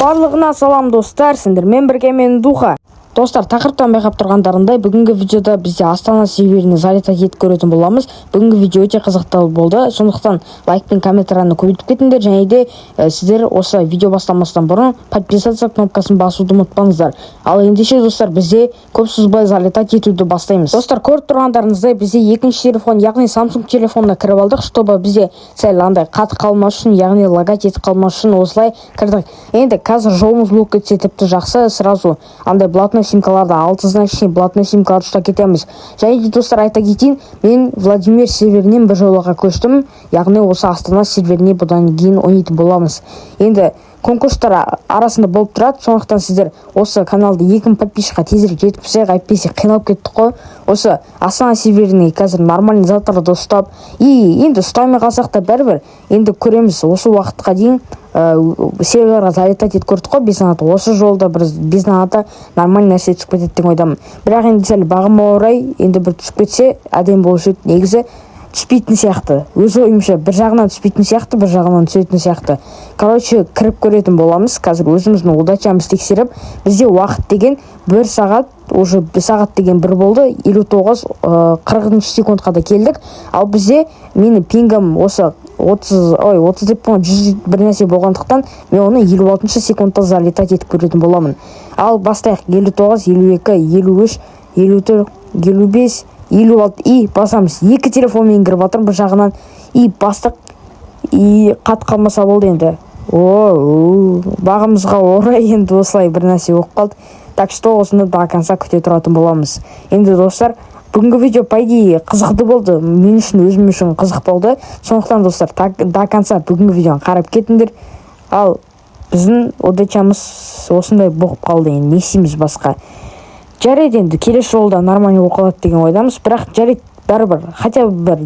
Барлығына салам достар, сендермен бірге мен Духа. Достар, тақырыптан байқап тұрғандарындай, бүгінгі видеода бізде Астана серверіне залета етіп көретін боламыз. Бүгінгі видео өте қызықты болды. Сондықтан лайк пен комментарияны көбейтіп кетіңдер, және де сіздер осы видео бастамастан бұрын подписаться кнопкасын басуды ұмытпаңыздар. Ал ендеше достар, бізде көп созбай залета етуді бастаймыз. Достар, көріп тұрғандарыңыздай, бізде екінші телефон, яғни Samsung телефонына кіріп алдық, чтобы бізде сәл андай қатып қалмас үшін, яғни лагать етіп қалмас үшін осылай кірдік. Енді қазір жолымыз болып кетсе тіпті жақсы, сразу андай блатный симкаларды, 6 значный блатный симкаларды ұстап кетеміз. Және де достар, айта кетейін, мен Владимир серверінен бір жолаға көштім, яғни осы Астана серверіне бұдан кейін ойнайтын боламыз. Енді конкурстар арасында болып тұрады, сондықтан сіздер осы каналды 2000 подписчикқа тезірек жеткізсек, әйтпесе қиналып кеттік қой. Осы Астана серверіне қазір нормальный заттарды ұстап, енді ұстамай қалсақ та бәрібір, енді көреміз. Осы уақытқа дейін серверлерға залета етіп көрдік қой, безнағаты. Осы жолда бір безнағаты нормальный нәрсе түсіп кетеді деген ойдамын. Бірақ енді сәл бағыма орай, енді бір түсіп кетсе әдемі болушы еді. Негізі түспейтін сияқты. Өз ойымша бір жағынан түспейтін сияқты, бір жағынан түсетін сияқты. Короче, кіріп көретін боламыз. Қазір өзіміздің удачамыз тексеріп, бізде уақыт деген 1 сағат, уже 1 сағат деген 1 болды, 59-40 секундқа да келдік. Ал бізде менің пингім осы 30 деп 100 бір нәрсе болғандықтан, мен оны 56 секундта залетать етіп көретін боламын. Ал бастайық. 59, 52, 53, 54, 55, 56 и басамыз. Екі телефонмен кіріп жатыр бір жағынан. И бастық. И қат қалмаса болды енді. Бағымызға орай енді осылай бір нәрсе оқып қалды. Так что осыны до конца күте тұратын боламыз. Енді достар, бүгінгі видео по идее қызықты болды. Мен үшін, өзім үшін қызық болды. Сондықтан достар, до конца бүгінгі видеоны қарап кетіңдер. Ал біздің удачамыз осындай болып қалды. Не істейміз басқа? Жарайды, енді келесі жолда нормальный оқылады деген ойдамыз. Бірақ жарайды, бәрібір, хотя бір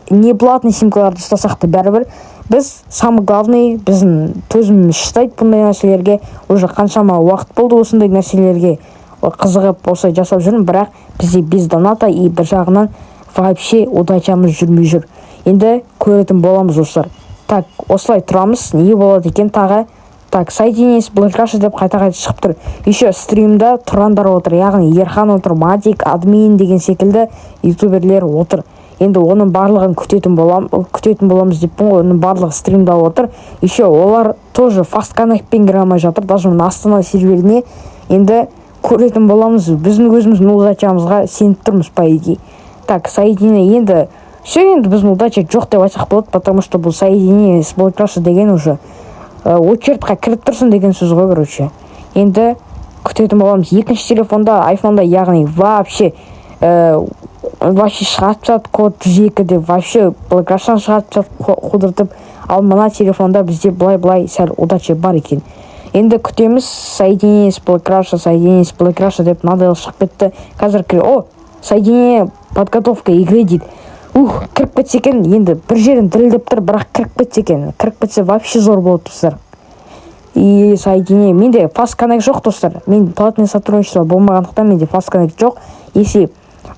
не блатный симкаларды ұстасақ та бәрібір, біз самый главный, біздің төзіміміз шыдайды бұндай нәрселерге. Уже қаншама уақыт болды осындай нәрселерге қызығып осылай жасап жүрмін, бірақ бізде без доната и бір жағынан вообще удачамыз жүрмей жүр. Енді көретін боламыз достар. Так, осылай тұрамыз, не болады екен тағы? Так, соединение с Блэкраш деп қайта-қайта шығып тұр. Еще стримда тұрандар отыр, яғни Ерхан отыр, Матик, Админ деген секілді ютуберлер отыр. Енді оның барлығын күтетін боламыз деп ғой, оның барлығы стримда отыр. Еще олар тоже fast connect-пен кіре алмай жатыр, даже Астана серверіне. Енді көретін боламыз, біздің өзіміздің удачамызға сеніп тұрмыз по идее. Так, соединение енді енді біздің удача жоқ деп айтсақ болады, потому что бұл соединение с Блэкраш деген уже очередьқа кіріп тұрсын деген сөз ғой, короче. Енді күтетін боламыз. Екінші телефонда, айфонда, яғни вообще шығарып тастады код 102 деп, вообще Блэкраштан шығарып тастады қудыртып. Ал мына телефонда бізде былай сәл удача бар екен. Енді күтеміз. Соединение с Блэкраша деп мынадай шығып кетті. Қазір соединение подготовка игры дейді. Кіріп кетсе екен, енді бір жерін дірілдеп тұр, бірақ кіріп кетсе екен. Кіріп кетсе вообще зор болып достар. И соединение, менде fast connect жоқ достар. Мен платный сотрудничество болмағандықтан менде fast connect жоқ. Если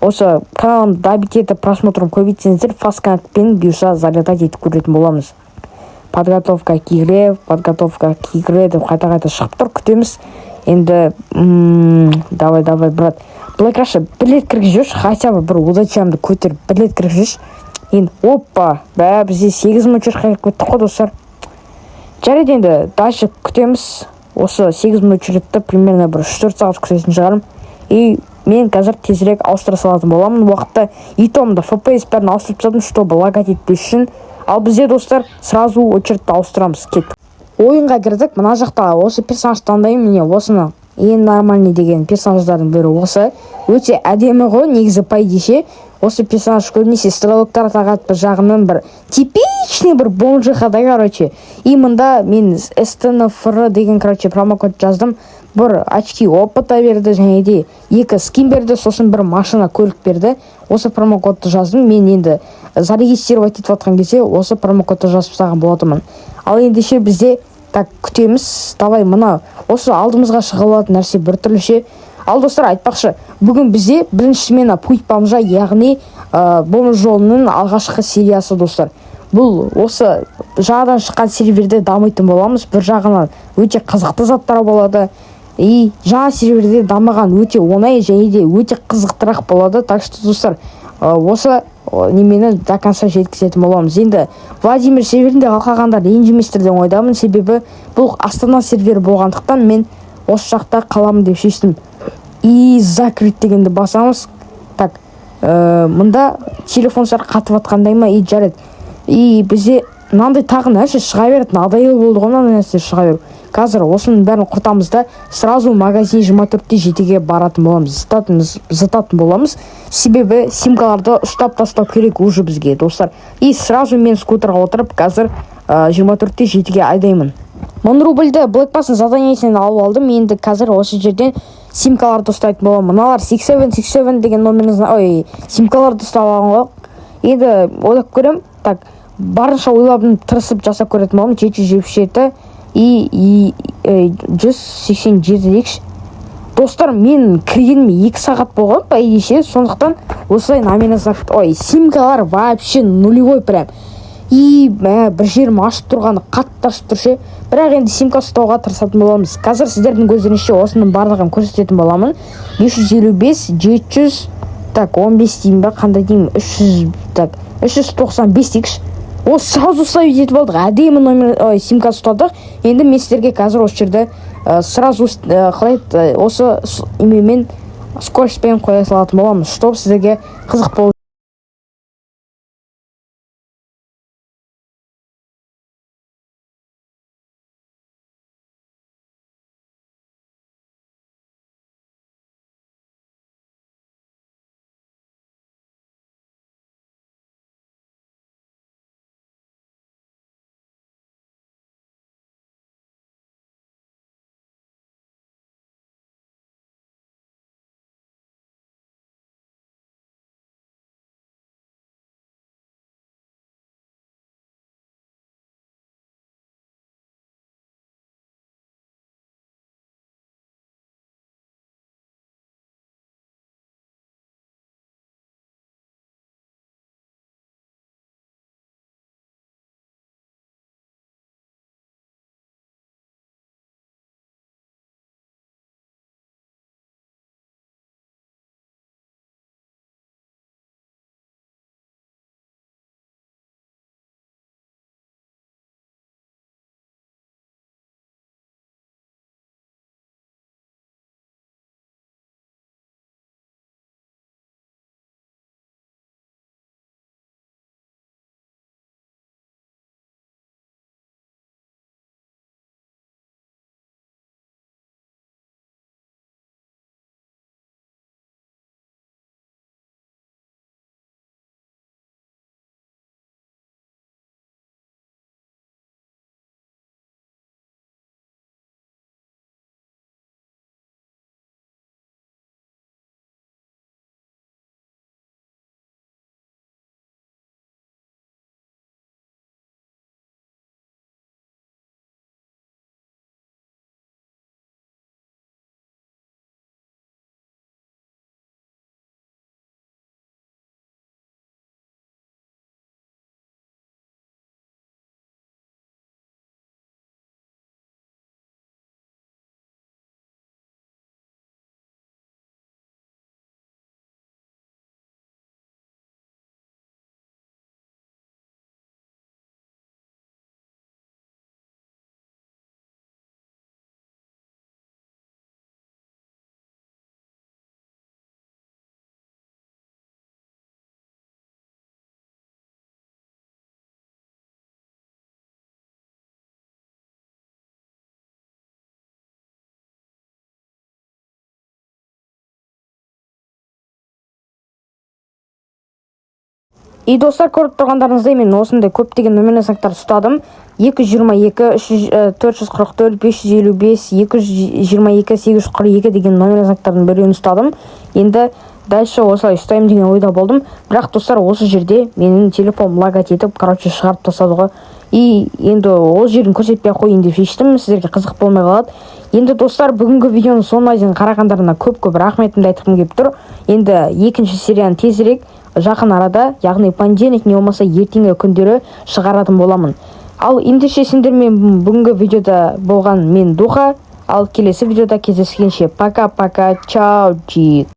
осы каналымды добить етіп просмотрын көбейтсеңіздер, fast connect-пен бұйырса залетать етіп көретін боламыз. Подготовка к игре деп қайта-қайта шығып тұр, күтеміз. Енді давай, брат. Блэкраша бірлет кіргізші, хотя бы бір удачамды көтеріп бірлет кіргізші. Енді опа, бізде 8000 очередьқа кеттік қой достар. Жарайды, енді дальше күтеміз. Осы 8000 очередьті примерно бір 3-4 сағат күтетін шығарым. И мен қазір тезірек ауыстыра салатын боламын. Уақытта итомда FPS бәрін ауыстырып тастадым, чтобы лагать етпес үшін. Ал бізде достар сразу очередьті ауыстырамыз. Кеттік. Ойынға кірдік. Мына жақта осы персонаж таңдаймын. Міне осыны ең нормальный деген персонаждардың бірі осы. Өте әдемі ғой, негізі по идее. Осы персонаж көбінесе стрелоктар тағады, бір жағынан бір типичный бір бомжихада, короче. И мында мен STNFR деген, короче, промокод жаздым. Бір очки опыта берді, және де 2 скин берді, сосын бір машина көлік берді. Осы промокодты жаздым. Мен енді зарегистрировать етіп жатқан кезде осы промокодты жазып тастаған болатынмын. Ал ендеше бізде так күтеміз. Давай, мына осы алдымызға шығылатын нәрсе біртүрліше. Ал достар, айтпақшы, бүгін бізде бірінші смена путь бомжа, яғни бомж жолының алғашқы сериясы достар. бұл осы жаңадан шыққан серверде дамитын боламыз. Бір жағынан өте қызықты заттар болады. И жаңа серверде дамыған өте оңай және де өте қызықтырақ болады. Так что достар, осы немені до конца жеткізетін боламыз. Енді Владимир серверінде қалғандар ренжіместер деп ойдамын, себебі бұл Астана сервері болғандықтан мен осы жақта қаламын деп шештім. И закрыть дегенді басамыз. Так, мында телефондар қатып атқандай ма? И жарайды. И бізде мынандай тағы нәрсе шыға береді. Надоел болды ғой мынандай нәрсе шыға беру. Қазір осының бәрін құртамыз да сразу магазин 24-те жетіге баратын боламыз, зытатын боламыз. Себебі симкаларды ұстап тастау керек уже бізге, достар. И сразу мен скутерға отырып қазір 24-те жетіге айдаймын. 1000 рубльді Blackpass'ın заданиесінен алып алдым. Енді қазір осы жерден симкаларды ұстайтын боламын. Мыналар 67 деген номерін симкаларды ұстап алған ғой. Енді ойлап көрем. Так, барынша ойлабын, тырысып жасап көретін боламын. 777 и 187 дейікші. Достар, мен кіргеніме 2 сағат болған по идее, сондықтан осылай симкалар вообще нулевой прям. И бір жерім ашып тұрғаны қатты ашып тұршы. Бірақ енді симка ұстауға тырысатын боламыз. Қазір сіздердің көздеріңізше осының барлығын көрсететін боламын. 555, 700, так, 15 деймін бе, қандай деймін, 300, так, 395 дейікші. Осы сразу ұстап етіп алдық. Әдемі номер симка ұстадық. Енді мен сіздерге қазір осы жерде сразу қалайды осы имемен скоростьпен қоя салатын боламыз, чтобы сіздерге қызық болып. И достар, көріп тұрғандарыңыздай мен осындай көптеген номер знактар ұстадым. 222, 444, 555, 222, 842 деген номер знактардың біреуін ұстадым. Енді дальше осылай ұстаймын деген ойда болдым. Бірақ достар, осы жерде менің телефоным лагать етіп, шығарып тастады ғой. И енді ол жерін көрсетпей қойын деп шештім, сіздерге қызық болмай қалады. Енді достар, бүгінгі видеоның соңына дейін қарағандарына көп рахметімді айтқым келіп тұр. Енді екінші серияны тезірек жақын арада, яғни понедельник не болмаса ертеңгі күндері шығаратын боламын. Ал ендеше сендермен бүгінгі видеода болған мен Духа. Ал келесі видеода кездескенше пока-пока, чао, джи.